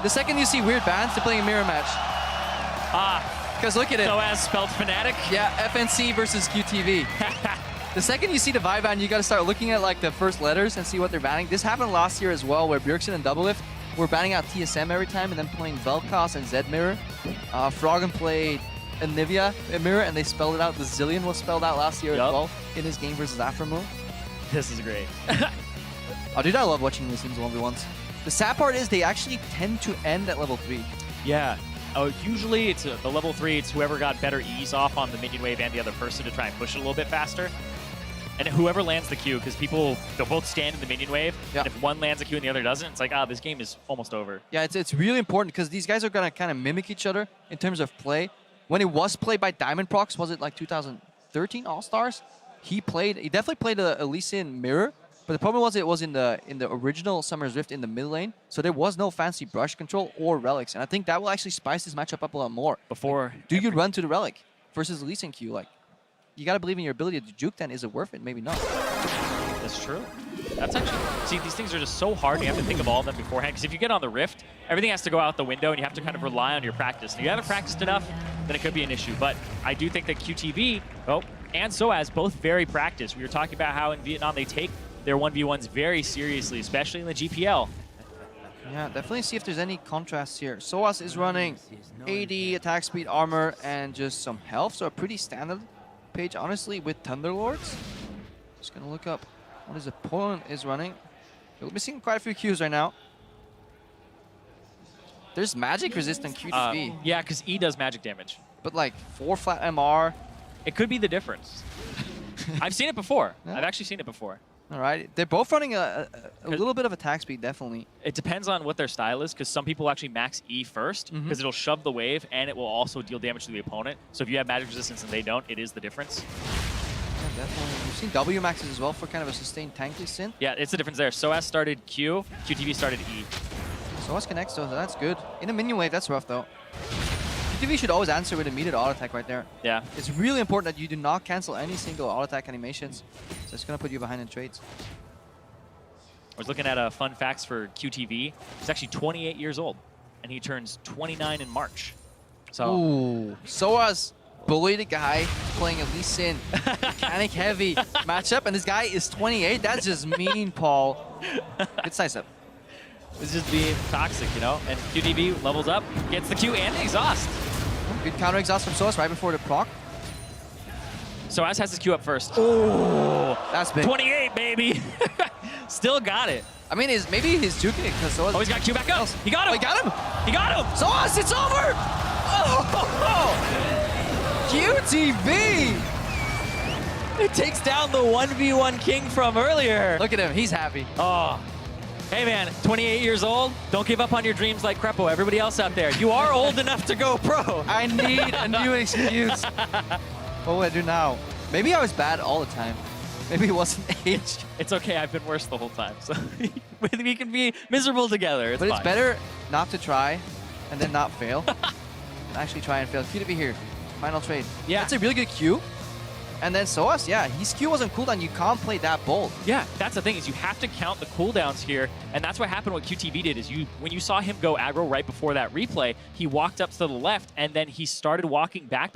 The second you see weird bans, they're playing a mirror match. Because look at it. sOAZ spelled Fnatic. Yeah, FNC versus QTV. The second you see the vibe ban, you got to start looking at like the first letters and see what they're banning. This happened last year as well, where Bjergsen and Doublelift were banning out TSM every time and then playing Vel'Koz and Zed mirror. Froggen played Anivia mirror and they spelled it out. The Zillion was spelled out last year as well in his game versus Aframo. This is great. Oh, dude, I love watching these things 1v1s. The sad part is they actually tend to end at level 3. Yeah. Oh, usually it's the level 3, it's whoever got better ease off on the minion wave and the other person to try and push it a little bit faster. And whoever lands the Q, because they'll both stand in the minion wave, and if one lands a Q and the other doesn't, it's like, this game is almost over. Yeah, it's really important because these guys are going to kind of mimic each other in terms of play. When it was played by Diamond Prox, was it like 2013 All-Stars? He definitely played a Lee Sin mirror, but the problem was it was in the original Summer's Rift in the mid lane, so there was no fancy brush control or relics, and I think that will actually spice this matchup up a lot more. Do you run to the relic versus Lee Sin Q? Like, you gotta believe in your ability to juke. Then is it worth it? Maybe not. That's true. That's actually, see, these things are just so hard. You have to think of all of them beforehand. Because if you get on the Rift, everything has to go out the window, and you have to kind of rely on your practice. If you haven't practiced enough, then it could be an issue. But I do think that QTV, and sOAZ both very practiced. We were talking about how in Vietnam they take their 1v1s very seriously, especially in the GPL. Yeah, definitely see if there's any contrast here. sOAZ is running 80 attack speed, armor, and just some health, so a pretty standard page, honestly, with Thunderlords. Just gonna look up what his opponent is running. We're missing quite a few Qs right now. There's magic resistant QTV. Yeah, because E does magic damage. But like 4 flat MR. It could be the difference. I've seen it before. Yeah. I've actually seen it before. All right. They're both running a little bit of attack speed, definitely. It depends on what their style is, because some people actually max E first, because it'll shove the wave, and it will also deal damage to the opponent. So if you have magic resistance and they don't, it is the difference. Yeah, definitely. We've seen W maxes as well for kind of a sustained tanky synth. Yeah, it's the difference there. sOAZ started Q, QTV started E. sOAZ connects, so that's good. In a minion wave, that's rough, though. QTV should always answer with immediate auto attack right there. Yeah. It's really important that you do not cancel any single auto attack animations. So it's going to put you behind in trades. I was looking at fun facts for QTV. He's actually 28 years old, and he turns 29 in March. So. Ooh. sOAZ bullied a guy playing a Lee Sin mechanic heavy matchup, and this guy is 28. That's just mean, Paul. Good size up. It's just being toxic, you know? And QTV levels up, gets the Q and the exhaust. Good counter exhaust from sOAZ right before the proc. sOAZ has his Q up first. Oh, that's big. 28, baby. Still got it. I mean, maybe he's juking it because sOAZ. Oh, he's got Q back up. He got him. Oh, he got him. He got him. sOAZ, it's over. Oh, QTV. It takes down the 1v1 king from earlier. Look at him. He's happy. Oh. Hey man, 28 years old, don't give up on your dreams like Crepo, everybody else out there. You are old enough to go pro. I need a new excuse. What will I do now? Maybe I was bad all the time. Maybe it wasn't age. It's okay, I've been worse the whole time. So we can be miserable together, it's But fine. It's better not to try and then not fail. Actually try and fail. QTV here, final trade. Yeah. That's a really good Q. And then sOAZ, yeah, his Q wasn't cooldown. You can't play that bold. Yeah, that's the thing, is you have to count the cooldowns here, and that's what happened. What QTV did is when you saw him go aggro right before that replay, he walked up to the left, and then he started walking back because